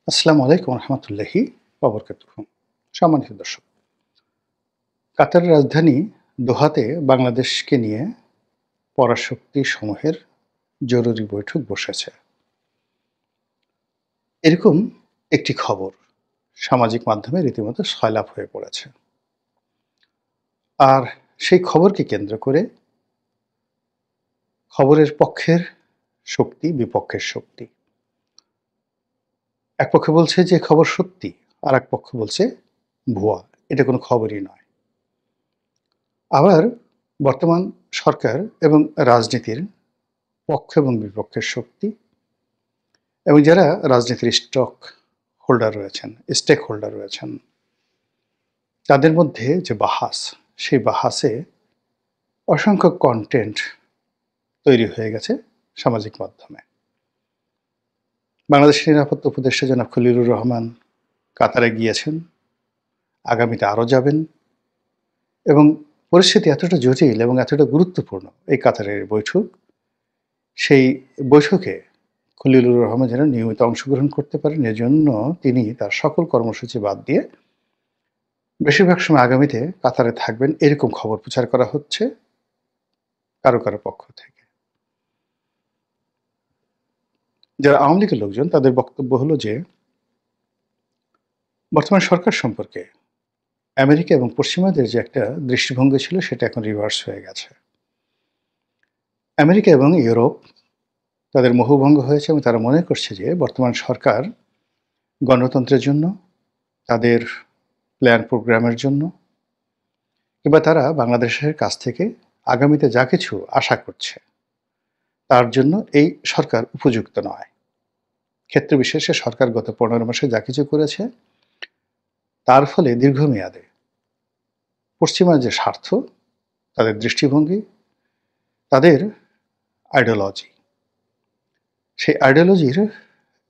আসসালামু আলাইকুম রহমতুল্লাহি ওবরকাতুহু। সম্মানিত দর্শক, কাতারের রাজধানী দোহাতে বাংলাদেশকে নিয়ে পরাশক্তি সমূহের জরুরি বৈঠক বসেছে। এরকম একটি খবর সামাজিক মাধ্যমে রীতিমতো সয়লাব হয়ে পড়েছে। আর সেই খবরকে কেন্দ্র করে খবরের পক্ষের শক্তি, বিপক্ষের শক্তি। এক পক্ষ বলছে যে খবর সত্যি, আর এক পক্ষ বলছে ভুয়া, এটা কোনো খবরই নয়। আবার বর্তমান সরকার এবং রাজনীতির পক্ষ এবং বিপক্ষের শক্তি এবং যারা রাজনীতির স্টেক হোল্ডার রয়েছেন, তাদের মধ্যে যে বাহাস, সেই বাহাসে অসংখ্য কনটেন্ট তৈরি হয়ে গেছে সামাজিক মাধ্যমে। বাংলাদেশের নিরাপত্তা উপদেষ্টা জনাব খলিলুর রহমান কাতারে গিয়েছেন, আগামীতে আরও যাবেন এবং পরিস্থিতি এতটা জটিল এবং এতটা গুরুত্বপূর্ণ এই কাতারের বৈঠক, সেই বৈঠকে খলিলুর রহমান যেন নিয়মিত অংশগ্রহণ করতে পারেন, এজন্য তিনি তার সকল কর্মসূচি বাদ দিয়ে বেশিরভাগ সময় আগামীতে কাতারে থাকবেন, এরকম খবর প্রচার করা হচ্ছে কারো কারো পক্ষ থেকে। যারা আওয়ামী লীগের লোকজন, তাদের বক্তব্য হলো যে বর্তমান সরকার সম্পর্কে আমেরিকা এবং পশ্চিমাদের যে একটা দৃষ্টিভঙ্গি ছিল, সেটা এখন রিভার্স হয়ে গেছে। আমেরিকা এবং ইউরোপ তাদের মোহভঙ্গ হয়েছে এবং তারা মনে করছে যে বর্তমান সরকার গণতন্ত্রের জন্য, তাদের প্ল্যান প্রোগ্রামের জন্য, কিংবা তারা বাংলাদেশের কাছ থেকে আগামীতে যা কিছু আশা করছে তার জন্য এই সরকার উপযুক্ত নয়। ক্ষেত্র বিশেষে সরকার গত 15 মাসে যা কিছু করেছে, তার ফলে দীর্ঘমেয়াদে পশ্চিমা যে স্বার্থ, তাদের দৃষ্টিভঙ্গি, তাদের আইডিওলজি, সেই আইডিওলজির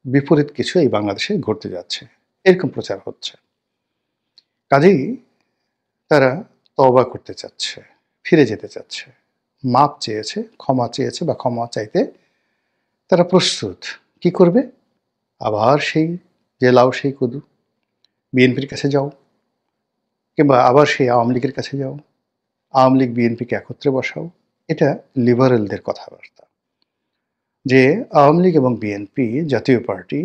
বিপরীত কিছু এই বাংলাদেশে ঘটতে যাচ্ছে, এরকম প্রচার হচ্ছে। কাজেই তারা তওবা করতে চাচ্ছে, ফিরে যেতে চাচ্ছে, মাপ চেয়েছে, ক্ষমা চেয়েছে বা ক্ষমা চাইতে তারা প্রস্তুত। কি করবে? আবার সেই যে লাউ সেই কদু, বিএনপির কাছে যাও, কিংবা আবার সেই আওয়ামী লীগের কাছে যাও, আওয়ামী লীগ বিএনপিকে একত্রে বসাও। এটা লিবারেলদের কথাবার্তা, যে আওয়ামী লীগ এবং বিএনপি জাতীয় পার্টি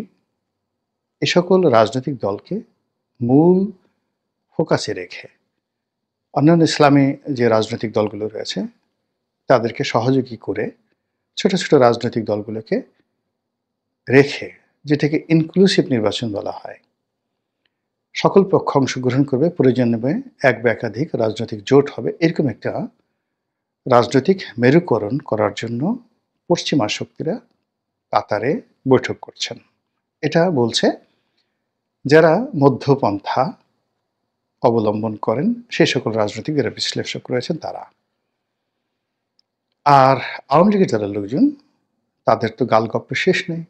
এ সকল রাজনৈতিক দলকে মূল ফোকাসে রেখে অন্যান্য ইসলামী যে রাজনৈতিক দলগুলো রয়েছে তাদেরকে সহযোগী করে ছোট ছোট রাজনৈতিক দলগুলোকে রেখে, যেটাকে ইনক্লুসিভ নির্বাচন বলা হয়, সকল পক্ষ অংশগ্রহণ করবে, প্রয়োজনে এক বা একাধিক রাজনৈতিক জোট হবে, এরকম একটা রাজনৈতিক মেরুকরণ করার জন্য পশ্চিমা শক্তিরা কাতারে বৈঠক করছেন। এটা বলছে যারা মধ্যপন্থা অবলম্বন করেন সেই সকল রাজনৈতিক যারা বিশ্লেষক রয়েছেন তারা। আর আওয়ামী লীগের যারা লোকজন, তাদের তো গালগপ্পের শেষ নেই।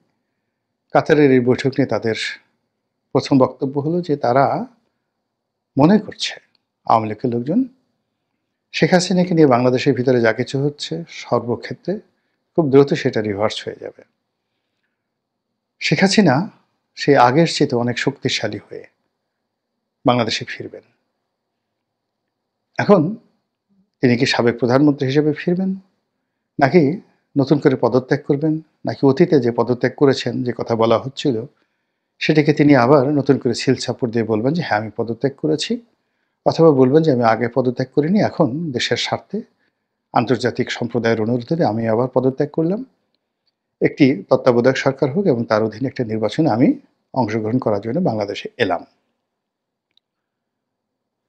কাতারের এই বৈঠক নিয়ে তাদের প্রথম বক্তব্য হলো যে তারা মনে করছে আওয়ামী লীগের লোকজন শেখ হাসিনাকে নিয়ে বাংলাদেশের ভিতরে যা কিছু হচ্ছে সর্বক্ষেত্রে খুব দ্রুত সেটা রিভার্স হয়ে যাবে। শেখ হাসিনা সে আগের চেয়ে অনেক শক্তিশালী হয়ে বাংলাদেশে ফিরবেন। এখন তিনি কি সাবেক প্রধানমন্ত্রী হিসেবে ফিরবেন, নাকি নতুন করে পদত্যাগ করবেন, নাকি অতীতে যে পদত্যাগ করেছেন যে কথা বলা হচ্ছিল সেটাকে তিনি আবার নতুন করে সিলচাপড় দিয়ে বলবেন যে হ্যাঁ আমি পদত্যাগ করেছি, অথবা বলবেন যে আমি আগে পদত্যাগ করিনি, এখন দেশের স্বার্থে আন্তর্জাতিক সম্প্রদায়ের অনুরোধে আমি আবার পদত্যাগ করলাম, একটি তত্ত্বাবধায়ক সরকার হোক এবং তার অধীনে একটা নির্বাচনে আমি অংশগ্রহণ করার জন্য বাংলাদেশে এলাম।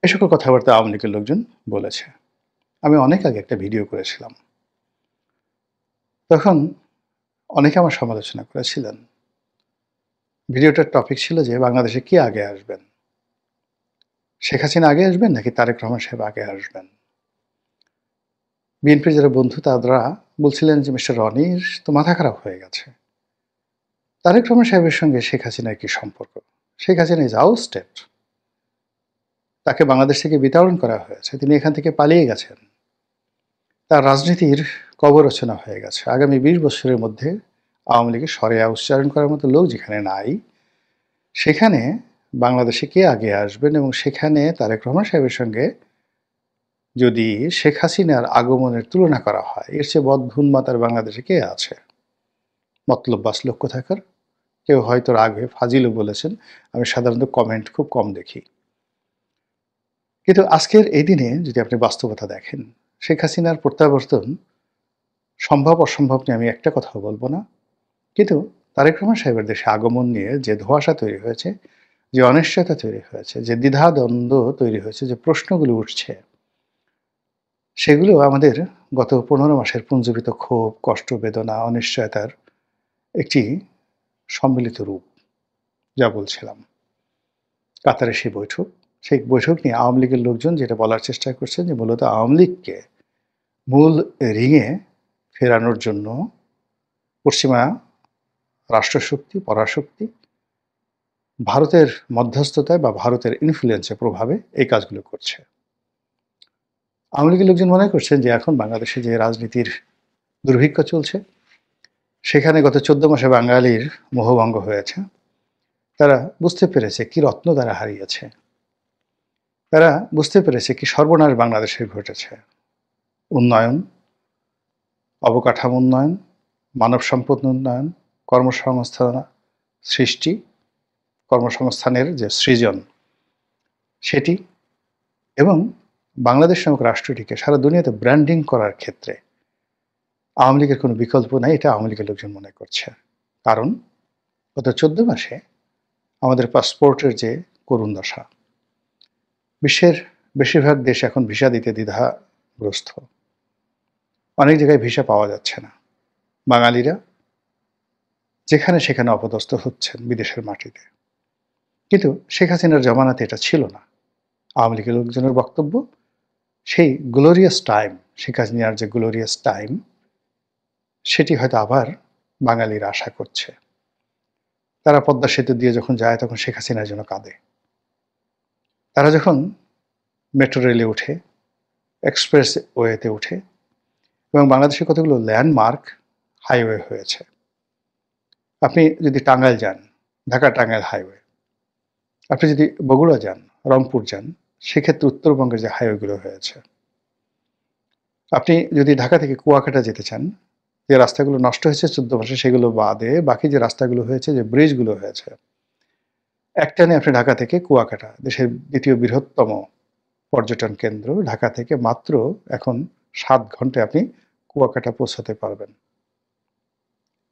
এ সকল কথাবার্তা আওয়ামী লীগের লোকজন বলেছে। আমি অনেক আগে একটা ভিডিও করেছিলাম, তখন অনেকে আমার সমালোচনা করেছিলেন। ভিডিওটার টপিক ছিল যে বাংলাদেশে কে আগে আসবেন, শেখ হাসিনা আগে আসবেন নাকি তারেক রহমান সাহেব আগে আসবেন। বিএনপির যারা বন্ধু তারা বলছিলেন যে মিস্টার রনির তো মাথা খারাপ হয়ে গেছে, তারেক রহমান সাহেবের সঙ্গে শেখ হাসিনার কি সম্পর্ক? শেখ হাসিনা ইজ আউটস্টেড, তাকে বাংলাদেশ থেকে বিতাড়ন করা হয়েছে, তিনি এখান থেকে পালিয়ে গেছেন, তার রাজনীতির কবর রচনা হয়ে গেছে। আগামী 20 বছরের মধ্যে আওয়ামী লীগের সরেয়া উচ্চারণ করার মতো লোক যেখানে নাই, সেখানে বাংলাদেশে কে আগে আসবেন এবং সেখানে তারেক রহমান সাহেবের সঙ্গে যদি শেখ হাসিনার আগমনের তুলনা করা হয়, এর চেয়ে বদভুন্মাতার বাংলাদেশে কে আছে? মতলববাজ লোক কোথাকার। কেউ হয়তো রাগ হয়ে ফাজিলও বলেছেন। আমি সাধারণত কমেন্ট খুব কম দেখি। কিন্তু আজকের এই দিনে যদি আপনি বাস্তবতা দেখেন, শেখ হাসিনার প্রত্যাবর্তন সম্ভব অসম্ভব নিয়ে আমি একটা কথাও বলব না। কিন্তু তারেক রহমান সাহেবের দেশে আগমন নিয়ে যে ধোঁয়াশা তৈরি হয়েছে, যে অনিশ্চয়তা তৈরি হয়েছে, যে দ্বিধাদ্বন্দ্ব তৈরি হয়েছে, যে প্রশ্নগুলো উঠছে, সেগুলো আমাদের গত ১৫ মাসের পুঞ্জীভূত ক্ষোভ, কষ্ট, বেদনা, অনিশ্চয়তার একটি সম্মিলিত রূপ। যা বলছিলাম, কাতারে সেই বৈঠক নিয়ে আওয়ামী লীগের লোকজন যেটা বলার চেষ্টা করছেন যে মূলত আওয়ামী লীগকে মূল রিংয়ে ফেরানোর জন্য পশ্চিমা রাষ্ট্রশক্তি, পরাশক্তি ভারতের মধ্যস্থতায় বা ভারতের ইনফ্লুয়েন্সের প্রভাবে এই কাজগুলো করছে। আওয়ামী লীগের লোকজন মনে করছেন যে এখন বাংলাদেশে যে রাজনীতির দুর্ভিক্ষ চলছে, সেখানে গত ১৪ মাসে বাঙালির মোহভঙ্গ হয়েছে। তারা বুঝতে পেরেছে কি রত্ন তারা হারিয়েছে। তারা বুঝতে পেরেছে কি সর্বনাশ বাংলাদেশের ঘটেছে। উন্নয়ন, অবকাঠামো উন্নয়ন, মানব সম্পদ উন্নয়ন, কর্মসংস্থান সৃষ্টি, কর্মসংস্থানের যে সৃজন সেটি, এবং বাংলাদেশ নামক রাষ্ট্রটিকে সারা দুনিয়াতে ব্র্যান্ডিং করার ক্ষেত্রে আওয়ামী লীগের কোনো বিকল্প নাই, এটা আওয়ামী লীগের লোকজন মনে করছে। কারণ গত ১৪ মাসে আমাদের পাসপোর্টের যে করুণ দশা, বিশ্বের বেশিরভাগ দেশ এখন ভিসা দিতে দ্বিধাগ্রস্ত। অনেক জায়গায় ভিসা পাওয়া যাচ্ছে না। বাঙালিরা যেখানে সেখানে অপদস্থ হচ্ছেন বিদেশের মাটিতে। কিন্তু শেখ হাসিনার জমানাতে এটা ছিল না। আওয়ামী লীগের লোকজনের বক্তব্য, সেই গ্লোরিয়াস টাইম, শেখ হাসিনার যে গ্লোরিয়াস টাইম, সেটি হয়তো আবার বাঙালিরা আশা করছে। তারা পদ্মা সেতু দিয়ে যখন যায় তখন শেখ হাসিনার জন্য কাঁদে। তারা যখন মেট্রো রেলে উঠে, এক্সপ্রেস ওয়েতে উঠে, এবং বাংলাদেশে কতগুলো ল্যান্ডমার্ক হাইওয়ে হয়েছে। আপনি যদি টাঙ্গাইল যান, ঢাকা টাঙ্গাইল হাইওয়ে, আপনি যদি বগুড়া যান, রংপুর যান, সেক্ষেত্রে উত্তরবঙ্গের যে হাইওয়েগুলো হয়েছে। আপনি যদি ঢাকা থেকে কুয়াকাটা যেতে চান, যে রাস্তাগুলো নষ্ট হয়েছে ১৪ মাসে সেগুলো বাদে বাকি যে রাস্তাগুলো হয়েছে, যে ব্রিজগুলো হয়েছে, একটানে আপনি ঢাকা থেকে কুয়াকাটা, দেশের দ্বিতীয় বৃহত্তম পর্যটন কেন্দ্র, ঢাকা থেকে মাত্র এখন ৭ ঘন্টায় আপনি কুয়াকাটা পৌঁছাতে পারবেন।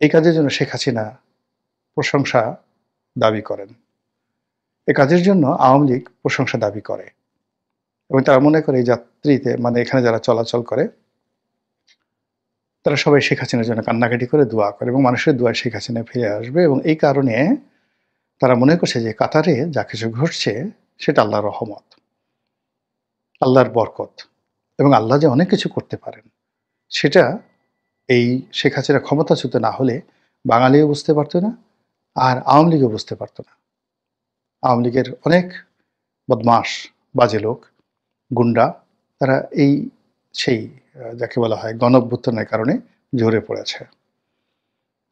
এই কাজের জন্য শেখ হাসিনা প্রশংসা দাবি করেন। এই কাজের জন্য আওয়ামী লীগ প্রশংসা দাবি করে, এবং তারা মনে করে এই যাত্রীতে, মানে এখানে যারা চলাচল করে, তারা সবাই শেখ হাসিনার জন্য কান্নাকাটি করে দোয়া করে, এবং মানুষের দোয়ায় শেখ হাসিনা ফিরে আসবে। এবং এই কারণে তারা মনে করছে যে কাতারে যা কিছু ঘটছে সেটা আল্লাহর রহমত, আল্লাহর বরকত, এবং আল্লাহ যে অনেক কিছু করতে পারেন সেটা এই শেখ হাসিনা ক্ষমতাচ্যুত না হলে বাঙালিও বুঝতে পারতো না, আর আওয়ামী লীগও বুঝতে পারতো না। আওয়ামী লীগের অনেক বদমাস, বাজে লোক, গুন্ডা, তারা এই সেই যাকে বলা হয় গণ-অভ্যুত্থানের কারণে ঝরে পড়েছে।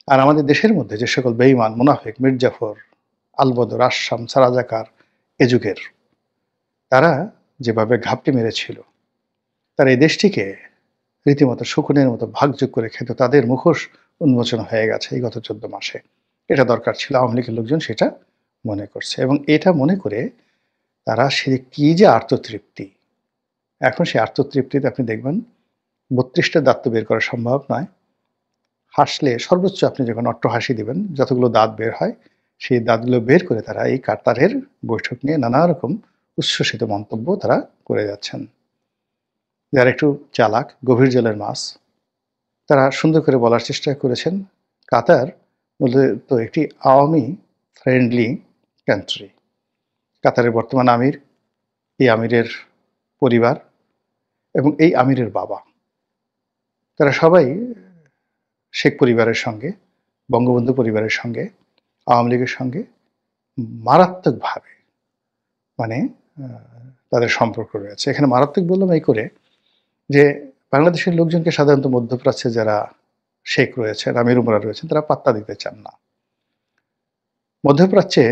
আর আমাদের দেশের মধ্যে যে সকল বেঈমান, মুনাফিক, মির্জাফর, আলবদর, আসাম, সারাজাকার এ যুগের, তারা যেভাবে ঘাপটি মেরেছিল, তারা এই দেশটিকে রীতিমতো শকুনের মতো ভাগযোগ করে খেত, তাদের মুখোশ উন্মোচন হয়ে গেছে এই গত ১৪ মাসে। এটা দরকার ছিল, আওয়ামী লীগের লোকজন সেটা মনে করছে, এবং এটা মনে করে তারা সে কি যে আত্মতৃপ্তি, এখন সেই আত্মতৃপ্তিতে আপনি দেখবেন ৩২টা দাঁত তো বের করা সম্ভব নয়। হাসলে সর্বোচ্চ আপনি যখন অট্টহাসি দিবেন, যতগুলো দাঁত বের হয়, সেই দাঁতগুলো বের করে তারা এই কাতারের বৈঠক নিয়ে নানা রকম উচ্ছ্বসিত মন্তব্য তারা করে যাচ্ছেন। যারা একটু চালাক, গভীর জলের মাছ, তারা সুন্দর করে বলার চেষ্টা করেছেন কাতার মূলত একটি আওয়ামী ফ্রেন্ডলি কান্ট্রি। কাতারের বর্তমান আমির, এই আমিরের পরিবার এবং এই আমিরের বাবা, তারা সবাই শেখ পরিবারের সঙ্গে, বঙ্গবন্ধু পরিবারের সঙ্গে, আওয়ামী লীগের সঙ্গে মারাত্মকভাবে, মানে তাদের সম্পর্ক রয়েছে। এখানে মারাত্মক বললাম এই করে যে বাংলাদেশের লোকজনকে সাধারণত মধ্যপ্রাচ্যে যারা শেখ রয়েছেন, আমির উমরা রয়েছেন, তারা পাত্তা দিতে চান না। মধ্যপ্রাচ্যে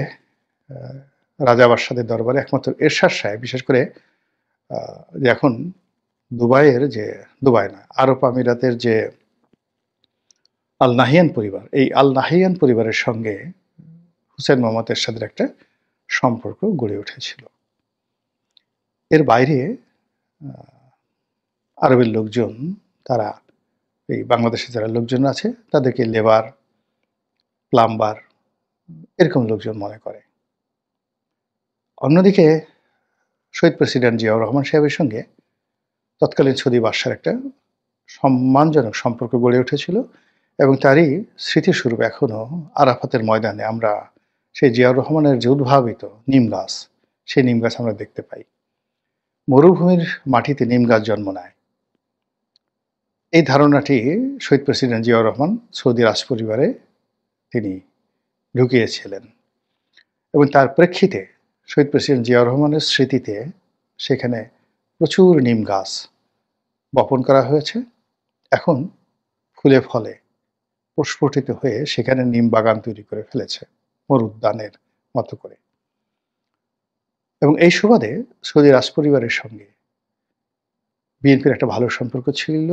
রাজা বাদশাদের দরবারে একমাত্র এরশাদ সাহেব, বিশেষ করে যে এখন দুবাইয়ের যে, দুবাই না, আরব আমিরাতের যে আল নাহিয়ান পরিবার, এই আল নাহিয়ান পরিবারের সঙ্গে হুসেন মোহাম্মদ এরশাদের একটা সম্পর্ক গড়ে উঠেছিল। এর বাইরে আরবের লোকজন, তারা এই বাংলাদেশে যারা লোকজন আছে তাদেরকে লেবার, প্লাম্বার এরকম লোকজন মনে করে। অন্যদিকে শহীদ প্রেসিডেন্ট জিয়াউর রহমান সাহেবের সঙ্গে তৎকালীন সৌদি বাদশার একটা সম্মানজনক সম্পর্ক গড়ে উঠেছিল এবং তারই স্মৃতিস্বরূপ এখনও আরাফাতের ময়দানে আমরা সেই জিয়াউর রহমানের যে উদ্ভাবিত নিম গাছ, সেই নিম গাছ আমরা দেখতে পাই। মরুভূমির মাটিতে নিম গাছ জন্ম নেয়, এই ধারণাটি শহীদ প্রেসিডেন্ট জিয়াউর রহমান সৌদি রাজপরিবারে তিনি ঢুকিয়েছিলেন এবং তার প্রেক্ষিতে শহীদ প্রেসিডেন্ট জিয়াউর রহমানের স্মৃতিতে সেখানে প্রচুর নিম গাছ বপন করা হয়েছে। এখন ফুলে ফলে প্রস্ফুটিত হয়ে সেখানে নিম বাগান তৈরি করে ফেলেছে মরুদ্যানের মতো করে। এবং এই সুবাদে সৌদি রাজপরিবারের সঙ্গে বিএনপির একটা ভালো সম্পর্ক ছিল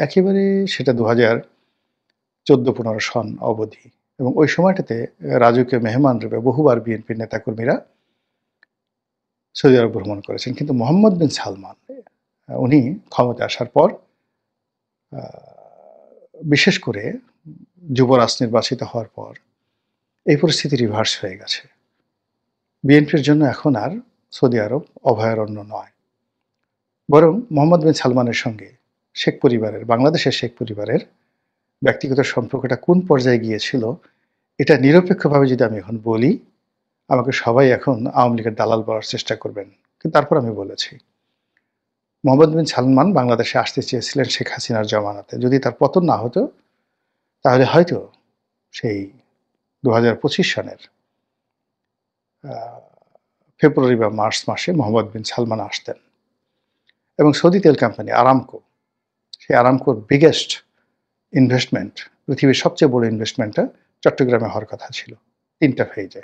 একেবারে, সেটা 2014-15 সন অবধি। এবং ওই সময়টাতে রাজকীয় মেহমান রূপে বহুবার বিএনপির নেতাকর্মীরা সৌদি আরব ভ্রমণ করেছেন। কিন্তু মোহাম্মদ বিন সালমান উনি ক্ষমতায় আসার পর বিশেষ করে যুবরাজ নির্বাচিত হওয়ার পর এই পরিস্থিতি রিভার্স হয়ে গেছে। বিএনপির জন্য এখন আর সৌদি আরব অভয়ারণ্য নয়, বরং মোহাম্মদ বিন সালমানের সঙ্গে শেখ পরিবারের, বাংলাদেশের শেখ পরিবারের ব্যক্তিগত সম্পর্কটা কোন পর্যায়ে গিয়েছিল, এটা নিরপেক্ষভাবে যদি আমি এখন বলি, আমাকে সবাই এখন আওয়ামী লীগের দালাল বলার চেষ্টা করবেন। কিন্তু তারপর আমি বলেছি, মোহাম্মদ বিন সালমান বাংলাদেশে আসতে চেয়েছিলেন শেখ হাসিনার জমানাতে। যদি তার পতন না হতো তাহলে হয়তো সেই 2025 সনের ফেব্রুয়ারি বা মার্চ মাসে মোহাম্মদ বিন সালমান আসতেন এবং সৌদি তেল কোম্পানি আরামকো, সেই আরামকোর বিগেস্ট ইনভেস্টমেন্ট, পৃথিবীর সবচেয়ে বড় ইনভেস্টমেন্টটা চট্টগ্রামে হওয়ার কথা ছিল 3টা ফেজে।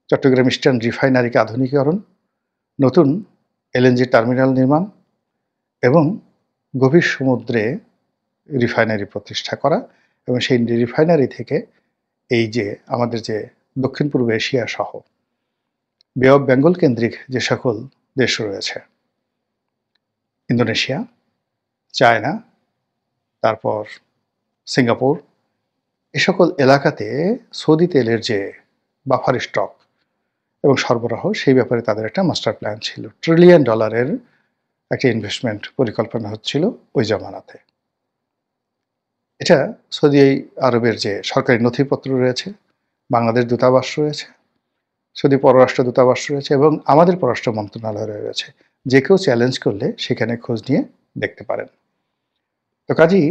চট্টগ্রাম ইস্টার্ন রিফাইনারিকে আধুনিকীকরণ, নতুন এলএনজি টার্মিনাল নির্মাণ এবং গভীর সমুদ্রে রিফাইনারি প্রতিষ্ঠা করা এবং সেই রিফাইনারি থেকে এই যে আমাদের যে দক্ষিণ পূর্ব এশিয়া সহ বে অফ বেঙ্গল কেন্দ্রিক যে সকল দেশ রয়েছে, ইন্দোনেশিয়া, চায়না, তারপর সিঙ্গাপুর, এ সকল এলাকাতে সৌদি তেলের যে বাফার স্টক এবং সরবরাহ, সেই ব্যাপারে তাদের একটা মাস্টার প্ল্যান ছিল। $1 ট্রিলিয়ন একটা ইনভেস্টমেন্ট পরিকল্পনা হচ্ছিল ওই জামানাতে। এটা সৌদি আরবের যে সরকারি নথিপত্র রয়েছে, বাংলাদেশ দূতাবাস রয়েছে, সৌদি পররাষ্ট্র দূতাবাস রয়েছে এবং আমাদের পররাষ্ট্র মন্ত্রণালয় রয়েছে। যে কেউ চ্যালেঞ্জ করলে সেখানে খোঁজ নিয়ে দেখতে পারেন। তো কাজেই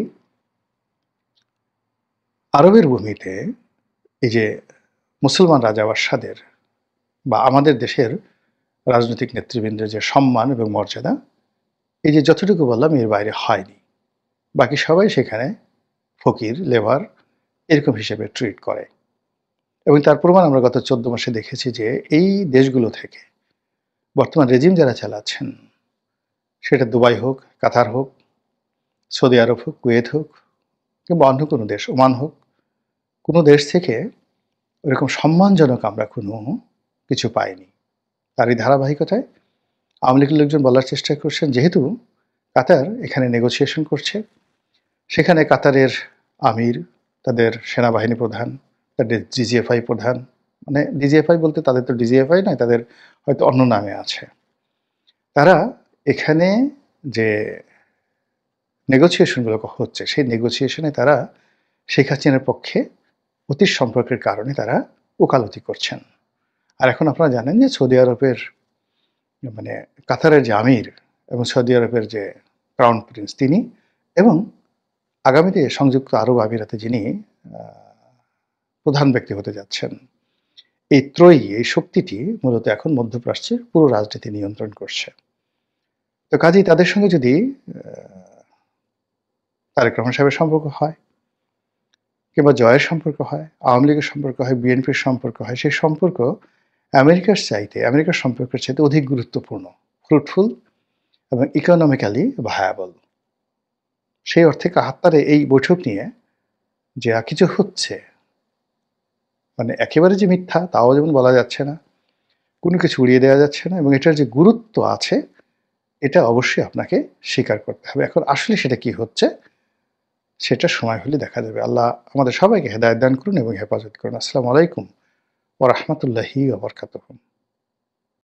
আরবের ভূমিতে এই যে মুসলমান রাজা বাদশাদের বা আমাদের দেশের রাজনৈতিক নেতৃবৃন্দের যে সম্মান এবং মর্যাদা, এই যে যতটুকু বললাম এর বাইরে হয়নি। বাকি সবাই সেখানে ফকির, লেবার এরকম হিসেবে ট্রিট করে এবং তার প্রমাণ আমরা গত 14 মাসে দেখেছি যে এই দেশগুলো থেকে বর্তমান রেজিম যারা চালাচ্ছেন, সেটা দুবাই হোক, কাতার হোক, সৌদি আরব হোক, কুয়েত হোক কিংবা অন্য কোনো দেশ, ওমান হোক, কোনো দেশ থেকে ওরকম সম্মানজনক আমরা কোনো কিছু পাইনি। তারই ধারাবাহিকতায় আওয়ামী লীগের লোকজন বলার চেষ্টা করছেন, যেহেতু কাতার এখানে নেগোসিয়েশন করছে, সেখানে কাতারের আমির, তাদের সেনাবাহিনী প্রধান, তাদের ডিজিএফআই প্রধান, মানে ডিজিএফআই বলতে তাদের তো ডিজিএফআই নয়, তাদের হয়তো অন্য নামে আছে, তারা এখানে যে নেগোসিয়েশনগুলো হচ্ছে সেই নেগোসিয়েশনে তারা শেখ হাসিনার পক্ষে অতীত সম্পর্কের কারণে তারা ওকালতি করছেন। আর এখন আপনারা জানেন যে সৌদি আরবের মানে কাতারের যে আমির এবং সৌদি আরবের যে ক্রাউন প্রিন্স তিনি এবং আগামীতে সংযুক্ত আরব আমিরাতে যিনি প্রধান ব্যক্তি হতে যাচ্ছেন, এই ত্রয়ী, এই শক্তিটি মূলত এখন মধ্যপ্রাচ্যের পুরো রাজনীতি নিয়ন্ত্রণ করছে। তো কাজেই তাদের সঙ্গে যদি তারেক রহমান সাহেবের সম্পর্ক হয় কিংবা জয়ের সম্পর্ক হয়, আওয়ামী লীগের সম্পর্ক হয়, বিএনপির সম্পর্ক হয়, সেই সম্পর্ক আমেরিকার সম্পর্কের চাইতে অধিক গুরুত্বপূর্ণ, ফ্রুটফুল এবং ইকোনমিক্যালি ভায়াবল। সেই অর্থে কাহাত্তারে এই বৈঠক নিয়ে যে কিছু হচ্ছে, মানে একেবারে যে মিথ্যা তাও যেমন বলা যাচ্ছে না, কোনো কিছু উড়িয়ে দেওয়া যাচ্ছে না, এবং এটার যে গুরুত্ব আছে এটা অবশ্যই আপনাকে স্বীকার করতে হবে। এখন আসলে সেটা কি হচ্ছে সেটা সময় হলে দেখা যাবে। আল্লাহ আমাদের সবাইকে হেদায়েত দান করুন এবং হেফাজত করুন। আসসালামু আলাইকুম ওয়া রাহমাতুল্লাহি ওয়া বারাকাতুহু।